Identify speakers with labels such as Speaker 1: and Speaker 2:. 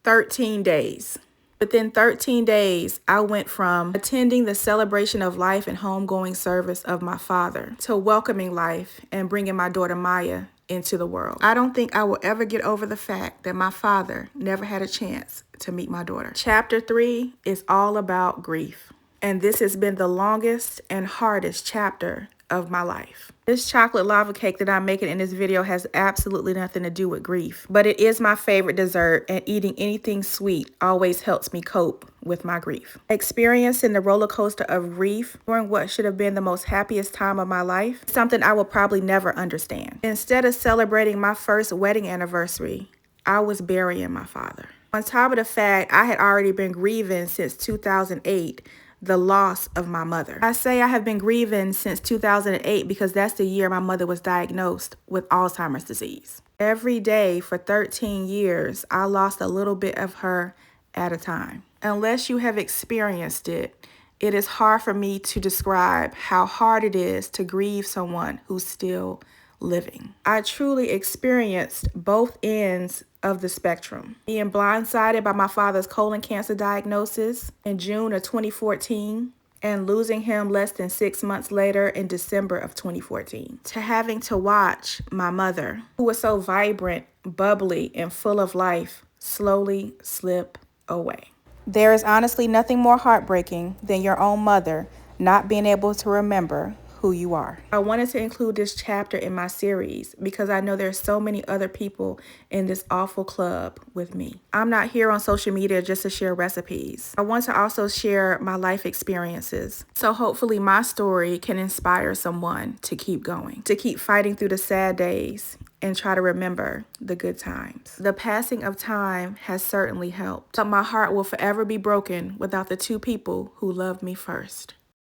Speaker 1: 13 days. Within 13 days, I went from attending the celebration of life and homegoing service of my father to welcoming life and bringing my daughter Maya into the world. I don't think I will ever get over the fact that my father never had a chance to meet my daughter. Chapter 3 is all about grief, and this has been the longest and hardest chapter of my life. This chocolate lava cake that I'm making in this video has absolutely nothing to do with grief, but it is my favorite dessert, and eating anything sweet always helps me cope with my grief. Experiencing the roller coaster of grief during what should have been the most happiest time of my life, something I will probably never understand. Instead of celebrating my first wedding anniversary, I was burying my father. On top of the fact I had already been grieving since 2008, the loss of my mother. I say I have been grieving since 2008 because that's the year my mother was diagnosed with Alzheimer's disease. Every day for 13 years, I lost a little bit of her at a time. Unless you have experienced it, it is hard for me to describe how hard it is to grieve someone who's still living. I truly experienced both ends of the spectrum. Being blindsided by my father's colon cancer diagnosis in June of 2014 and losing him less than 6 months later in December of 2014. To having to watch my mother, who was so vibrant, bubbly, and full of life, slowly slip away. There is honestly nothing more heartbreaking than your own mother not being able to remember who you are. I wanted to include this chapter in my series because I know there's so many other people in this awful club with me. I'm not here on social media just to share recipes. I want to also share my life experiences. So hopefully my story can inspire someone to keep going, to keep fighting through the sad days and try to remember the good times. The passing of time has certainly helped, but my heart will forever be broken without the two people who loved me first.